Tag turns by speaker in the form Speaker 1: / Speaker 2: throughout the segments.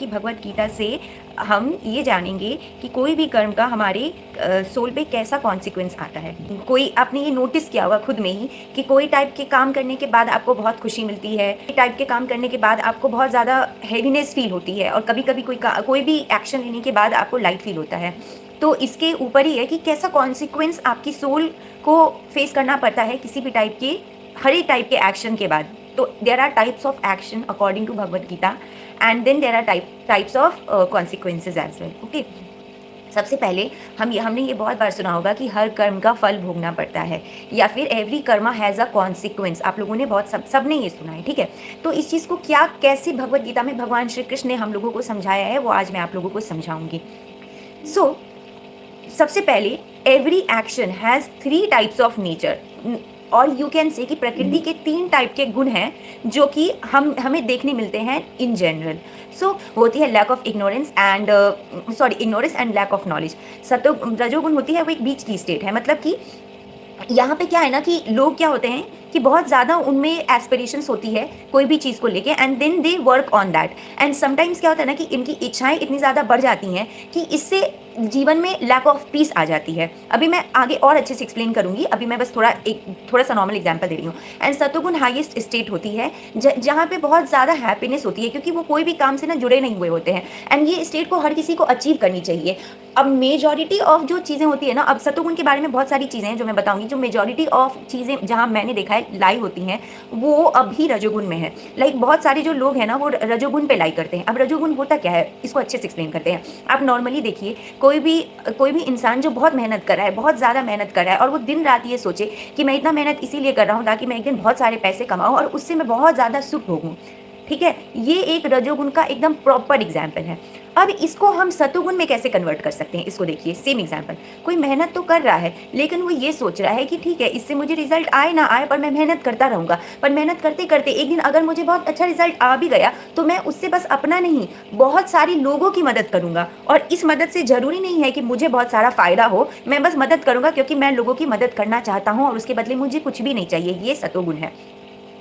Speaker 1: कि भगवत गीता से हम ये जानेंगे कि कोई भी कर्म का हमारे सोल पे कैसा कॉन्सिक्वेंस आता है। कोई आपने ये नोटिस किया होगा खुद में ही कि कोई टाइप के काम करने के बाद आपको बहुत खुशी मिलती है, कोई टाइप के काम करने के बाद आपको बहुत ज़्यादा हैवीनेस फील होती है, और कभी कभी कोई भी एक्शन लेने के बाद आपको लाइट फील होता है। तो इसके ऊपर ही है कि कैसा कॉन्सिक्वेंस आपकी सोल को फेस करना पड़ता है किसी भी टाइप के, हर एक टाइप के एक्शन के बाद। तो there are types of action according to Bhagavad Gita, and then there are types of consequences as well. Okay, सबसे पहले हमने ये बहुत बार सुना होगा कि हर कर्म का फल भोगना पड़ता है, या फिर every Karma has a consequence. आप लोगों ने सबने ये सुना है, ठीक है। तो इस चीज़ को कैसे भगवत गीता में भगवान श्री कृष्ण ने हम लोगों को समझाया है, वो आज मैं आप लोगों को समझाऊंगी। सो सबसे पहले every action has 3 types of nature, और यू कैन से कि प्रकृति के 3 टाइप के गुण हैं जो कि हमें देखने मिलते हैं इन जनरल। सो होती है lack of ignorance and ignorance and lack of knowledge. रजोगुण होती है वो एक बीच की स्टेट है, मतलब कि यहाँ पे क्या है ना कि लोग क्या होते हैं कि बहुत ज़्यादा उनमें एस्पिरेशंस होती है कोई भी चीज़ को लेके, and then they work on that. And sometimes क्या होता है ना कि इनकी इच्छाएं इतनी ज़्यादा बढ़ जाती हैं कि इससे जीवन में लैक ऑफ पीस आ जाती है। अभी मैं आगे और अच्छे से एक्सप्लेन करूंगी, अभी मैं बस थोड़ा सा नॉर्मल एग्जांपल दे रही हूँ। एंड सतोगुण हाईएस्ट स्टेट होती है जहाँ पे बहुत ज़्यादा हैप्पीनेस होती है, क्योंकि वो कोई भी काम से ना जुड़े नहीं हुए होते हैं, एंड ये स्टेट को हर किसी को अचीव करनी चाहिए। अब मेजॉरिटी ऑफ जो चीज़ें होती है ना, अब सतोगुण के बारे में बहुत सारी चीज़ें हैं जो मैं बताऊंगी, जो मेजॉरिटी ऑफ चीज़ें जहाँ मैंने देखा है लाई होती हैं वो अभी रजोगुण में है। लाइक बहुत सारे जो लोग हैं ना वो रजोगुण पे लाई करते हैं। अब रजोगुण होता क्या है इसको अच्छे से एक्सप्लेन करते हैं। आप नॉर्मली देखिए, कोई भी इंसान जो बहुत मेहनत कर रहा है, बहुत ज़्यादा मेहनत कर रहा है, और वो दिन रात ये सोचे कि मैं इतना मेहनत इसीलिए कर रहा हूँ ताकि मैं एक दिन बहुत सारे पैसे कमाऊँ और उससे मैं बहुत ज़्यादा सुख भोगूँ, ठीक है। ये एक रजोगुण का एकदम प्रॉपर एग्जाम्पल है। अब इसको हम सतोगुण में कैसे कन्वर्ट कर सकते हैं, इसको देखिए। सेम एग्जाम्पल, कोई मेहनत तो कर रहा है लेकिन वो ये सोच रहा है कि ठीक है इससे मुझे रिजल्ट आए ना आए पर मैं मेहनत करता रहूँगा, पर मेहनत करते करते एक दिन अगर मुझे बहुत अच्छा रिजल्ट आ भी गया तो मैं उससे बस अपना नहीं, बहुत सारी लोगों की मदद करूँगा, और इस मदद से ज़रूरी नहीं है कि मुझे बहुत सारा फ़ायदा हो, मैं बस मदद करूँगा क्योंकि मैं लोगों की मदद करना चाहता हूँ और उसके बदले मुझे कुछ भी नहीं चाहिए। ये सतोगुण है।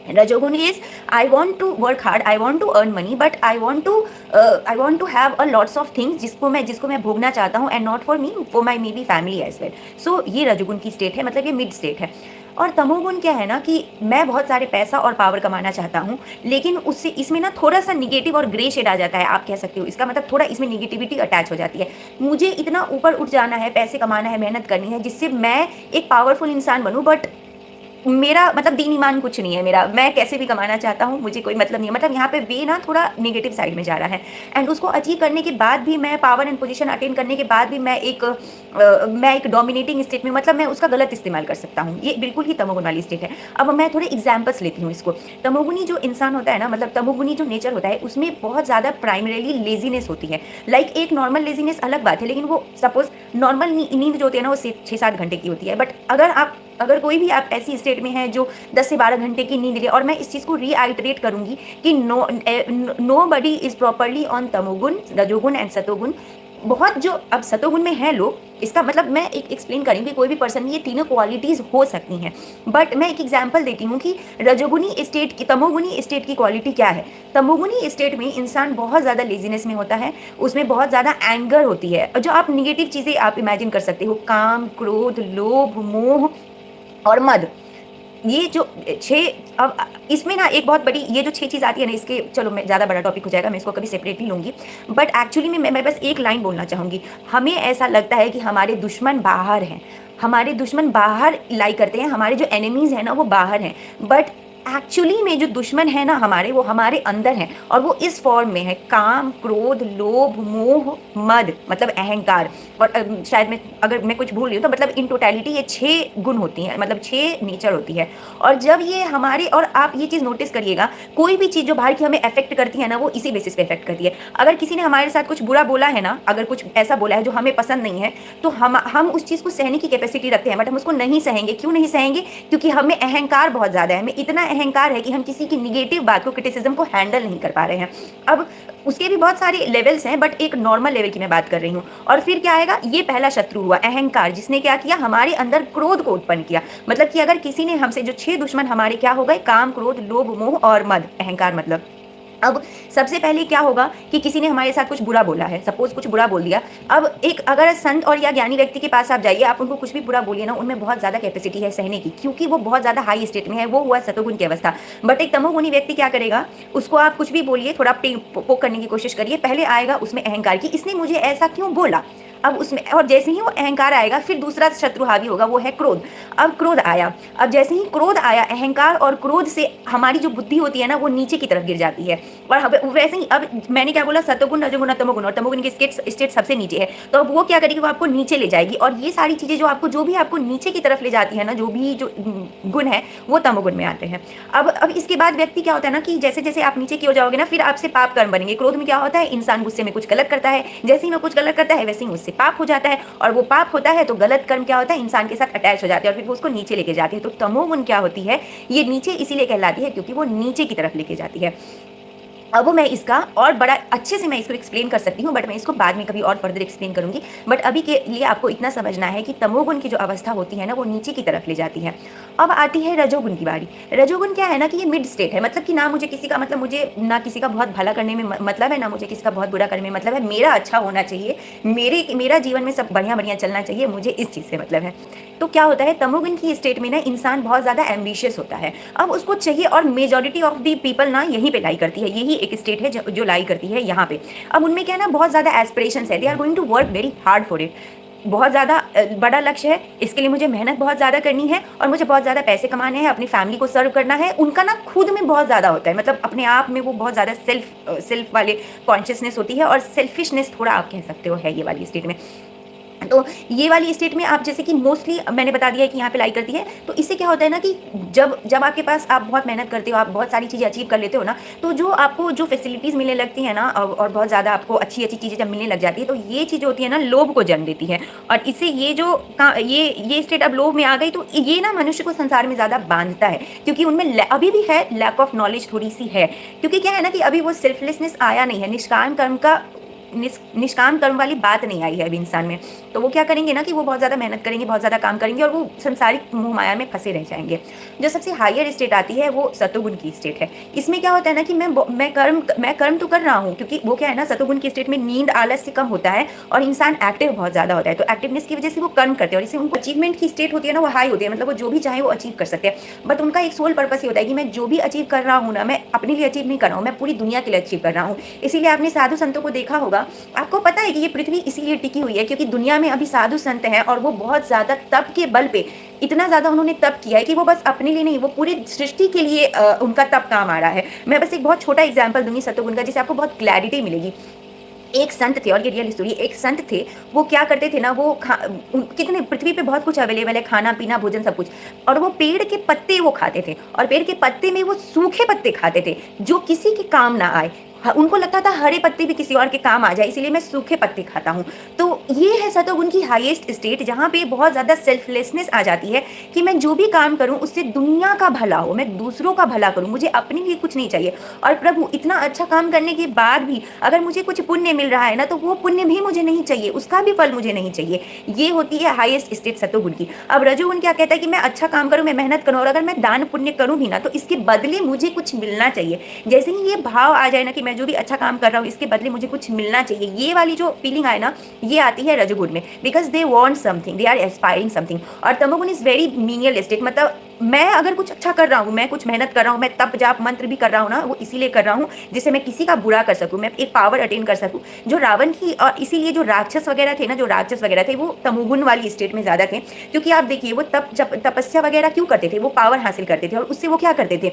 Speaker 1: रजोगुण is I want to work hard, I want to earn money, but I want to have a lots of things जिसको मैं भोगना चाहता हूँ, and not for me, for my maybe family as well. So ये रजोगुण की state है, मतलब ये मिड स्टेट है। और तमोगुण क्या है ना कि मैं बहुत सारे पैसा और पावर कमाना चाहता हूँ, लेकिन उससे इसमें ना थोड़ा सा निगेटिव और ग्रे शेड आ जाता है, आप कह सकते हो। इसका मतलब थोड़ा इसमें निगेटिविटी अटैच हो जाती है। मुझे इतना ऊपर उठ जाना है, पैसे कमाना है, मेहनत करनी है जिससे मैं एक पावरफुल इंसान बनूँ, बट मेरा मतलब दीन ईमान कुछ नहीं है मेरा, मैं कैसे भी कमाना चाहता हूँ, मुझे कोई मतलब नहीं है। मतलब यहाँ पे वे ना थोड़ा नेगेटिव साइड में जा रहा है, एंड उसको अचीव करने के बाद भी, मैं पावर एंड पोजीशन अटेन करने के बाद भी मैं एक डोमिनेटिंग स्टेट में, मतलब मैं उसका गलत इस्तेमाल कर सकता हूँ। ये बिल्कुल ही तमोगुण वाली स्टेट है। अब मैं थोड़े एग्जाम्पल्स लेती हूँ इसको। तमोगुनी जो इंसान होता है ना, मतलब तमोगुनी जो नेचर होता है उसमें बहुत ज़्यादा प्राइमरीली लेजीनेस होती है। लाइक एक नॉर्मल लेजीनेस अलग बात है, लेकिन वो सपोज नॉर्मल नींद जो होती है ना वो 6-7 घंटे की होती है, बट अगर कोई भी आप ऐसी स्टेट में हैं जो 10 से 12 घंटे की नींद ले, और मैं इस चीज़ को रीआइटरेट करूंगी कि nobody is properly on तमोगुण, रजोगुण एंड सतोगुण। बहुत जो अब सतोगुण में है लोग, इसका मतलब मैं एक एक्सप्लेन करूँगी, कोई भी पर्सन ये तीनों क्वालिटीज़ हो सकती हैं, बट मैं एक एग्जांपल देती हूँ कि रजोगुनी स्टेट की, तमोगुनी स्टेट की क्वालिटी क्या है। तमोगुनी स्टेट में इंसान बहुत ज़्यादा लेजीनेस में होता है, उसमें बहुत ज़्यादा एंगर होती है, जो आप निगेटिव चीज़ें आप इमेजिन कर सकते हो, काम, क्रोध, लोभ, मोह और मद। ये जो 6, अब इसमें ना एक बहुत बड़ी ये जो 6 चीज़ आती है ना, इसके चलो मैं ज़्यादा बड़ा टॉपिक हो जाएगा, मैं इसको कभी सेपरेटली लूँगी, बट एक्चुअली में मैं बस एक लाइन बोलना चाहूँगी। हमें ऐसा लगता है कि हमारे दुश्मन बाहर हैं, हमारे दुश्मन बाहर लाई करते हैं, हमारे जो एनिमीज़ हैं ना वो बाहर हैं, बट एक्चुअली में जो दुश्मन है ना हमारे, वो हमारे अंदर हैं, और वो इस फॉर्म में है: काम, क्रोध, लोभ, मोह, मद, मतलब अहंकार। और शायद अगर मैं कुछ भूल रही हूँ तो मतलब इन टोटलिटी ये 6 गुण होती हैं, मतलब 6 नेचर होती है। और जब ये हमारे, और आप ये चीज़ नोटिस करिएगा, कोई भी चीज़ जो बाहर की हमें अफेक्ट करती है ना वो इसी बेसिस पे अफेक्ट करती है। अगर किसी ने हमारे साथ कुछ बुरा बोला है ना, अगर कुछ ऐसा बोला है जो हमें पसंद नहीं है, तो हम उस चीज़ को सहने की कैपेसिटी रखते हैं, बट हम उसको नहीं सहेंगे। क्यों नहीं सहेंगे? क्योंकि हमें अहंकार बहुत ज़्यादा है, हमें इतना अहंकार है कि हम किसी की निगेटिव बात को, क्रिटिसिज्म को हैंडल नहीं कर पा रहे हैं। अब उसके भी बहुत सारे लेवल्स हैं, बट एक नॉर्मल लेवल की मैं बात कर रही हूँ। और फिर क्या आएगा? ये पहला शत्रु हुआ अहंकार, जिसने क्या किया? हमारे अंदर क्रोध को उत्पन्न किया। मतलब कि अगर किसी ने हमसे, जो 6 दुश्मन हमारे क्या हो गए? काम, क्रोध, लोभ, मोह और मद, अहंकार मतलब। अब सबसे पहले क्या होगा कि किसी ने हमारे साथ कुछ बुरा बोला है, सपोज कुछ बुरा बोल दिया। अब एक अगर संत और या ज्ञानी व्यक्ति के पास आप जाइए, आप उनको कुछ भी बुरा बोलिए ना, उनमें बहुत ज़्यादा कैपेसिटी है सहने की, क्योंकि वो बहुत ज़्यादा हाई स्टेट में है, वो हुआ सतोगुण की अवस्था। बट एक तमोगुणी व्यक्ति क्या करेगा, उसको आप कुछ भी बोलिए, थोड़ा पोक करने की कोशिश करिए, पहले आएगा उसमें अहंकार की, इसने मुझे ऐसा क्यों बोला। अब उसमें, और जैसे ही वो अहंकार आएगा, फिर दूसरा शत्रु हावी होगा, वो है क्रोध। अब क्रोध आया, अब जैसे ही क्रोध आया, अहंकार और क्रोध से हमारी जो बुद्धि होती है ना, वो नीचे की तरफ गिर जाती है। और वैसे ही, अब मैंने क्या बोला, सतोगुण, रजोगुण, तमोगुण, और तमोगुण की स्टेट सबसे नीचे है। तो अब वो क्या करेगी, वो आपको नीचे ले जाएगी। और ये सारी चीजें जो भी आपको नीचे की तरफ ले जाती है ना, जो गुण है, वो तमोगुण में आते हैं। अब इसके बाद व्यक्ति क्या होता है ना, कि जैसे जैसे आप नीचे की हो जाओगे ना, फिर आपसे पाप कर्म बनेंगे। क्रोध में क्या होता है, इंसान गुस्से में कुछ गलत करता है, जैसे ही मैं कुछ गलत करता है, वैसे ही उससे पाप हो जाता है, और वो पाप होता है तो गलत कर्म क्या होता है, इंसान के साथ अटैच हो जाते हैं, और फिर वो उसको नीचे लेके जाते हैं। तो तमोगुण क्या होती है, ये नीचे इसीलिए कहलाती है क्योंकि वो नीचे की तरफ लेके जाती है। अब मैं इसका और बड़ा अच्छे से मैं इसको एक्सप्लेन कर सकती हूँ, बट मैं इसको बाद में कभी और फर्दर एक्सप्लेन करूंगी। बट अभी के लिए आपको इतना समझना है कि तमोगुण की जो अवस्था होती है ना, वो नीचे की तरफ ले जाती है। अब आती है रजोगुण की बारी। रजोगुण क्या है ना, कि ये मिड स्टेट है, मतलब कि ना मुझे किसी का, मतलब मुझे ना किसी का बहुत भला करने में मतलब है, ना मुझे किसी का बहुत बुरा करने में मतलब है। मेरा अच्छा होना चाहिए, मेरा जीवन में सब बढ़िया बढ़िया चलना चाहिए, मुझे इस चीज़ से मतलब है। तो क्या होता है, तमोगुण की स्टेट में ना इंसान बहुत ज़्यादा एम्बिशियस होता है। अब उसको चाहिए, और मेजॉरिटी ऑफ दी पीपल ना यहीं पे लाई करती है, यही एक स्टेट है जो लाई करती है यहाँ पे। अब उनमें क्या है ना, बहुत ज़्यादा एस्पिरेशंस है, they are going to work very hard for it. बहुत ज़्यादा बड़ा लक्ष्य है, इसके लिए मुझे मेहनत बहुत ज़्यादा करनी है, और मुझे बहुत ज़्यादा पैसे कमाने हैं, अपनी फैमिली को सर्व करना है। उनका ना खुद में बहुत ज़्यादा होता है, मतलब अपने आप में वो बहुत ज़्यादा सेल्फ वाले कॉन्शियसनेस होती है, और सेल्फिशनेस थोड़ा आप कह सकते हो है ये वाली स्टेट में। तो ये वाली स्टेट में आप, जैसे कि मोस्टली मैंने बता दिया है कि यहाँ पे लाई करती है। तो इससे क्या होता है ना, कि जब आपके पास, आप बहुत मेहनत करते हो, आप बहुत सारी चीज़ें अचीव कर लेते हो ना, तो जो आपको जो फैसिलिटीज़ मिलने लगती है ना, और बहुत ज़्यादा आपको अच्छी अच्छी चीज़ें जब मिलने लग जाती है, तो ये चीज़ होती है ना, लोभ को जन्म देती है। और इससे ये स्टेट अब लोभ में आ गई, तो ये ना मनुष्य को संसार में ज़्यादा बांधता है, क्योंकि उनमें अभी भी है, लैक ऑफ नॉलेज थोड़ी सी है। क्योंकि क्या है ना, कि अभी वो सेल्फलेसनेस आया नहीं है, निष्काम कर्म वाली बात नहीं आई है अभी इंसान में। तो वो क्या करेंगे ना, कि वो बहुत ज़्यादा मेहनत करेंगे, बहुत ज़्यादा काम करेंगे, और वो संसारिक मोह माया में फंसे रह जाएंगे। जो सबसे हायर स्टेट आती है, वो सतोगुण की स्टेट है। इसमें क्या होता है ना, कि मैं कर्म तो कर रहा हूँ, क्योंकि वो क्या है ना, सतोगुण की स्टेट में नींद आलस से कम होता है, और इंसान एक्टिव बहुत ज़्यादा होता है। तो एक्टिवनेस की वजह से वो कर्म करते हैं, और इससे उनको अचीवमेंट की स्टेट होती है ना, वो हाई होती है, मतलब वो जो भी चाहे वो अचीव कर सकते हैं। बट उनका एक सोल पर्पस ये होता है कि मैं जो भी अचीव कर रहा हूँ ना, मैं अपने लिए अचीव नहीं कर रहा हूँ, मैं पूरी दुनिया के लिए अचीव कर रहा हूँ। इसीलिए आपने साधु संतों को देखा होगा, आपको पता है कि ये पृथ्वी इसीलिए टिकी हुई है क्योंकि दुनिया में अभी साधु संत हैं, और वो बहुत ज़्यादा तप के बल पे, इतना ज़्यादा उन्होंने तप किया है कि वो बस अपने लिए नहीं, वो पूरी सृष्टि के लिए उनका तप काम आ रहा है। मैं बस एक बहुत छोटा एग्जाम्पल दूंगी सतोगुण का, जिससे आपको बहुत क्लैरिटी मिलेगी। एक संत थे, और ये रियल स्टोरी, एक संत थे, वो क्या करते थे ना, वो कितने पृथ्वी पे बहुत कुछ अवेलेबल है, खाना पीना भोजन सब कुछ, और वो पेड़ के पत्ते वो खाते थे, और पेड़ के पत्ते में वो सूखे पत्ते खाते थे जो किसी के काम ना आए। उनको लगता था हरे पत्ते भी किसी और के काम आ जाए, इसीलिए मैं सूखे पत्ते खाता हूँ। तो ये है सतोगुण की हाईएस्ट स्टेट, जहाँ पे बहुत ज़्यादा सेल्फलेसनेस आ जाती है कि मैं जो भी काम करूँ उससे दुनिया का भला हो, मैं दूसरों का भला करूँ, मुझे अपने लिए कुछ नहीं चाहिए। और प्रभु, इतना अच्छा काम करने के बाद भी अगर मुझे कुछ पुण्य मिल रहा है ना, तो वो पुण्य भी मुझे नहीं चाहिए, उसका भी फल मुझे नहीं चाहिए। ये होती है हाईएस्ट स्टेट सतोगुण की। अब रजोगुण क्या कहता है कि मैं अच्छा काम करूँ, मैं मेहनत करूँ, और अगर मैं दान पुण्य करूँ भी ना, तो इसके बदले मुझे कुछ मिलना चाहिए। जैसे ही ये भाव आ जाए ना कि मैं जो भी अच्छा काम कर रहा हूँ, इसके बदले मुझे कुछ मिलना चाहिए, ये वाली जो फीलिंग आए ना, ये आती है रजोगुण में, because they want something, they are aspiring something. और तमोगुण इज वेरी मीनियल स्टेट, मतलब मैं अगर कुछ अच्छा कर रहा हूँ, मैं कुछ मेहनत कर रहा हूँ, मैं तप जाप मंत्र भी कर रहा हूँ ना, वो इसीलिए कर रहा हूँ जिससे मैं किसी का बुरा कर सकूँ, मैं एक पावर अटेन कर सकूँ। जो रावण की, और इसीलिए जो राक्षस वगैरह थे ना, जो राक्षस वगैरह थे, वो तमोगुण वाली स्टेट में ज़्यादा थे। क्योंकि आप देखिए, वो तपस्या वगैरह क्यों करते थे, वो पावर हासिल करते थे, और उससे वो क्या करते थे,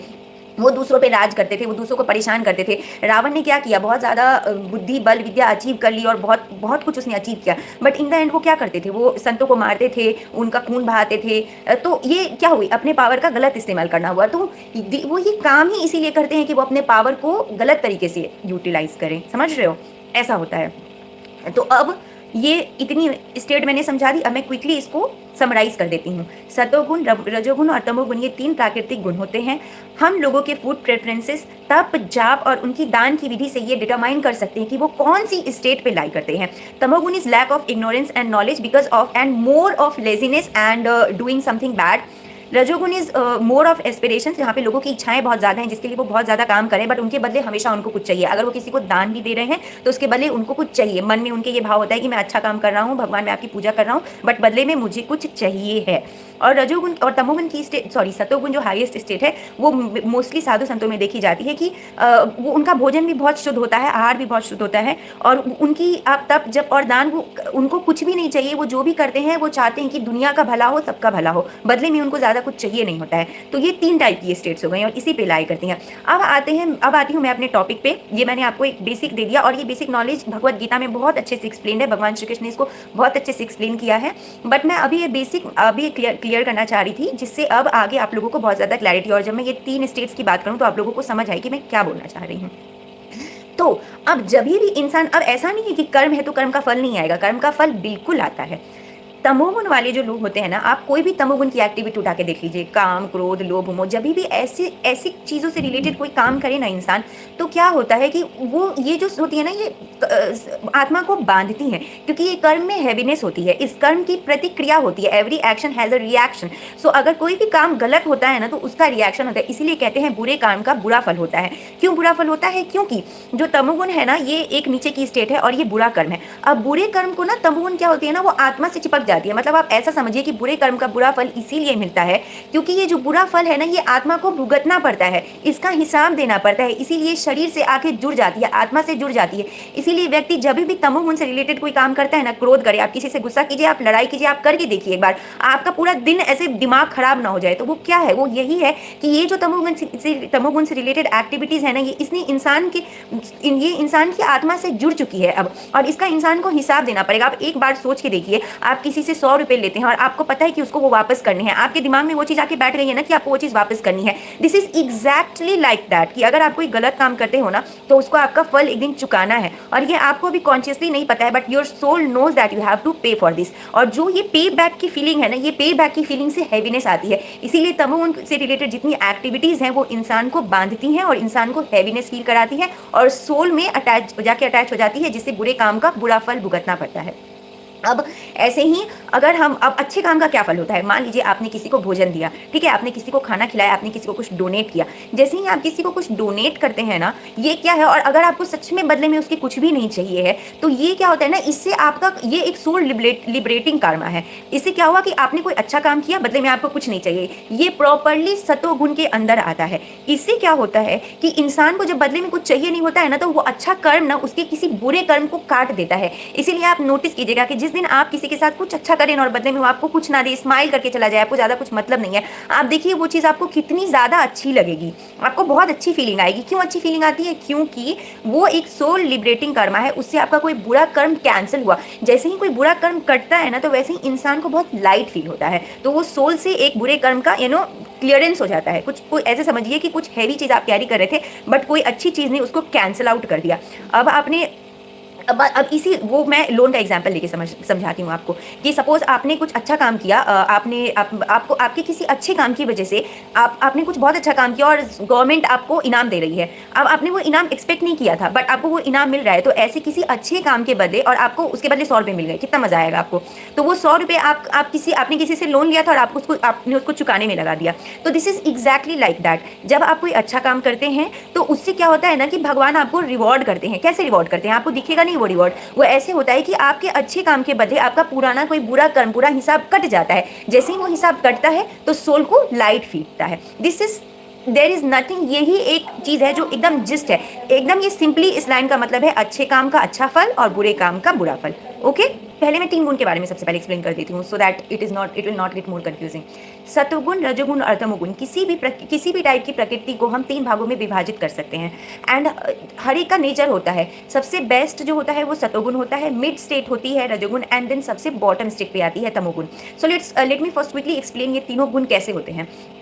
Speaker 1: वो दूसरों पे राज करते थे, वो दूसरों को परेशान करते थे। रावण ने क्या किया, बहुत ज़्यादा बुद्धि बल विद्या अचीव कर ली, और बहुत बहुत कुछ उसने अचीव किया। बट इन द एंड वो क्या करते थे, वो संतों को मारते थे, उनका खून बहाते थे। तो ये क्या हुई, अपने पावर का गलत इस्तेमाल करना हुआ। तो वो ये काम ही इसीलिए करते हैं कि वो अपने पावर को गलत तरीके से यूटिलाइज करें, समझ रहे हो, ऐसा होता है। तो अब ये इतनी स्टेट मैंने समझा दी। अब मैं क्विकली इसको समराइज कर देती हूँ। सतोगुण, रजोगुण और तमोगुण, ये 3 प्राकृतिक गुण होते हैं। हम लोगों के फूड प्रेफरेंसेस, तप जाप और उनकी दान की विधि से ये डिटरमाइन कर सकते हैं कि वो कौन सी स्टेट पे लाई करते हैं। तमोगुण is lack of ignorance and knowledge because of and more of laziness and doing something bad. रजोगुण इज मोर ऑफ एस्पिरेशन, जहाँ पे लोगों की इच्छाएं बहुत ज़्यादा हैं, जिसके लिए वो बहुत ज़्यादा काम करें, बट उनके बदले हमेशा उनको कुछ चाहिए। अगर वो किसी को दान भी दे रहे हैं तो उसके बदले उनको कुछ चाहिए। मन में उनके ये भाव होता है कि मैं अच्छा काम कर रहा हूँ, भगवान मैं आपकी पूजा कर रहा हूँ, बट बदले में मुझे कुछ चाहिए है। और रजोगुण और तमोगुण की स्टेट, सॉरी सतोगुण जो हाईएस्ट स्टेट है, वो मोस्टली साधु संतों में देखी जाती है कि वो उनका भोजन भी बहुत शुद्ध होता है, आहार भी बहुत शुद्ध होता है, और उनकी आप तब जब और दान, वो उनको कुछ भी नहीं चाहिए, वो जो भी करते हैं वो चाहते हैं कि दुनिया का भला हो, सबका भला हो, बदले में उनको ज़्यादा कुछ चाहिए नहीं होता है। तो ये 3 टाइप की स्टेट्स हो गई और इसी पे लाई करती हैं। अब आती हूँ मैं अपने टॉपिक पे। ये मैंने आपको एक बेसिक दे दिया, और ये बेसिक नॉलेज भगवत गीता में बहुत अच्छे से एक्सप्लेन है, भगवान श्री कृष्ण ने इसको बहुत अच्छे से एक्सप्लेन किया है, बट मैं अभी ये बेसिक अभी क्लियर करना चाह रही थी, जिससे अब आगे आप लोगों को बहुत ज़्यादा क्लैरिटी, और जब मैं ये 3 स्टेट्स की बात करूँ तो आप लोगों को समझ आए कि मैं क्या बोलना चाह रही हूँ। तो अब जब भी इंसान, अब ऐसा नहीं है कि कर्म है तो कर्म का फल नहीं आएगा, कर्म का फल बिल्कुल आता है। तमोगुण वाले जो लोग होते हैं ना, आप कोई भी तमोगुण की एक्टिविटी उठा के देख लीजिए, काम, क्रोध, लोभ, मोह, जब भी ऐसी ऐसी चीज़ों से रिलेटेड कोई काम करे ना इंसान, तो क्या होता है कि वो ये जो होती है ना, ये आत्मा को बांधती हैं, क्योंकि ये कर्म में हैवीनेस होती है, इस कर्म की प्रतिक्रिया होती है। Every action has a reaction. So अगर कोई भी काम गलत होता है ना, तो उसका रिएक्शन होता है, इसीलिए कहते हैं बुरे काम का बुरा फल होता है। क्यों बुरा फल होता है? क्योंकि जो तमोगुण है ना, ये एक नीचे की स्टेट है और ये बुरा कर्म है। अब बुरे कर्म को ना, तमोगुण क्या होती है ना, वो आत्मा से चिपक जाती है। मतलब आप ऐसा समझिए कि बुरे कर्म का बुरा फल इसीलिए मिलता है क्योंकि ये जो बुरा फल है ना, ये आत्मा को भुगतना पड़ता है, इसका हिसाब देना पड़ता है, इसीलिए शरीर से आके जुड़ जाती है, आत्मा से जुड़ जाती है। इसीलिए व्यक्ति जब भी तमोगुण से रिलेटेड कोई काम करता है ना, क्रोध करे, आप किसी से गुस्सा कीजिए, आप लड़ाई कीजिए, आप करके देखिए एक बार, आपका पूरा दिन ऐसे दिमाग खराब ना हो जाए, तो वो क्या है, वो यही है कि ये जो तमोगुण से रिलेटेड एक्टिविटीज है ना, ये इंसान की आत्मा से जुड़ चुकी है अब, और इसका इंसान को हिसाब देना पड़ेगा। आप एक बार सोच के देखिए, आप किसी से 100 रुपए लेते हैं और आपको पता है कि उसको वो वापस करने हैं, आपके दिमाग में वो चीज़ आके बैठ गई है ना कि आपको वो चीज़ वापस करनी है। This is exactly like that, कि अगर आप कोई गलत काम करते हो ना, तो उसको आपका फल एक दिन चुकाना है, और ये आपको भी कॉन्शियसली नहीं पता है, but your soul knows that you have to pay for this. और जो ये पे बैक की फीलिंग है ना, ये पे बैक की फीलिंग से हैवीनेस आती है। इसीलिए तमोगुण से रिलेटेड जितनी एक्टिविटीज़ हैं, वो इंसान को बांधती हैं और इंसान को हैवीनेस फील कराती है, और सोल में अटैच हो जाती है, जिससे बुरे काम का बुरा फल भुगतना पड़ता है। अब ऐसे ही अगर हम, अब अच्छे काम का क्या फल होता है? मान लीजिए आपने किसी को भोजन दिया, ठीक है, आपने किसी को खाना खिलाया, आपने किसी को कुछ डोनेट किया। जैसे ही आप किसी को कुछ डोनेट करते हैं ना, ये क्या है, और अगर आपको सच में बदले में उसके कुछ भी नहीं चाहिए है, तो ये क्या होता है ना, इससे आपका ये एक सोल लिबरेटिंग कर्मा है। इससे क्या हुआ कि आपने कोई अच्छा काम किया, बदले में आपको कुछ नहीं चाहिए, ये प्रॉपरली सतोगुण के अंदर आता है। इससे क्या होता है कि इंसान को जब बदले में कुछ चाहिए नहीं होता है ना, तो वो अच्छा कर्म ना उसके किसी बुरे कर्म को काट देता है। इसीलिए आप नोटिस कीजिएगा कि जिस दिन आप किसी के साथ कुछ अच्छा करें और बदले में वो आपको कुछ ना दे, स्माइल करके चला जाए, आपको ज़्यादा कुछ मतलब नहीं है, आप देखिए वो चीज़ आपको कितनी ज़्यादा अच्छी लगेगी, आपको बहुत अच्छी फीलिंग आएगी। क्यों अच्छी फीलिंग आती है? क्योंकि वो एक सोल लिबरेटिंग कर्मा है, उससे आपका कोई बुरा कर्म कैंसिल हुआ। जैसे ही कोई बुरा कर्म कटता है ना, तो वैसे ही इंसान को बहुत लाइट फील होता है, तो वो सोल से एक बुरे कर्म का क्लियरेंस हो जाता है। कुछ कोई ऐसे समझिए कि कुछ हैवी चीज़ आप कैरी कर रहे थे, बट कोई अच्छी चीज़ ने उसको कैंसिल आउट कर दिया। अब आपने अब इसी वो मैं लोन का एग्जांपल लेके समझाती हूँ आपको कि सपोज आपने कुछ अच्छा काम किया, आपको आपके किसी अच्छे काम की वजह से आपने कुछ बहुत अच्छा काम किया और गवर्नमेंट आपको इनाम दे रही है। अब आपने वो इनाम एक्सपेक्ट नहीं किया था, बट आपको वो इनाम मिल रहा है, तो ऐसे किसी अच्छे काम के बदले, और आपको उसके बदले 100 रुपये मिल गए, कितना मजा आएगा आपको। तो वो 100 रुपये आपने किसी से लोन लिया था और आपने उसको चुकाने में लगा दिया। तो this is exactly like that. जब आप कोई अच्छा काम करते हैं तो उससे क्या होता है ना कि भगवान आपको रिवॉर्ड करते हैं। कैसे रिवॉर्ड करते हैं? आपको दिखेगा नहीं वो रिवॉर्ड, वो ऐसे होता है कि आपके अच्छे काम के बदले आपका पुराना कोई बुरा कर्म, बुरा हिसाब कट जाता है। जैसे ही वो हिसाब कटता है तो सोल को लाइट फीलता है। This is there is nothing, यही एक चीज़ है जो एकदम जिस्ट है, एकदम ये सिंपली इस लाइन का मतलब है अच्छे काम का अच्छा फल और बुरे काम का बुरा फल। ओके, पहले मैं 3 गुण के बारे में सबसे पहले एक्सप्लेन कर देती हूँ, so that it will not get more confusing. सत्वगुण, रजोगुण और तमोगुण, किसी भी टाइप की प्रकृति को हम 3 भागों में विभाजित कर सकते हैं, एंड हर एक का नेचर होता है। सबसे बेस्ट जो होता है वो सत्वगुण होता है, मिड स्टेट होती है रजोगुण, एंड देन सबसे बॉटम स्टेट पे आती है तमोगुण। So let me first quickly explain ये तीनों गुण कैसे होते हैं।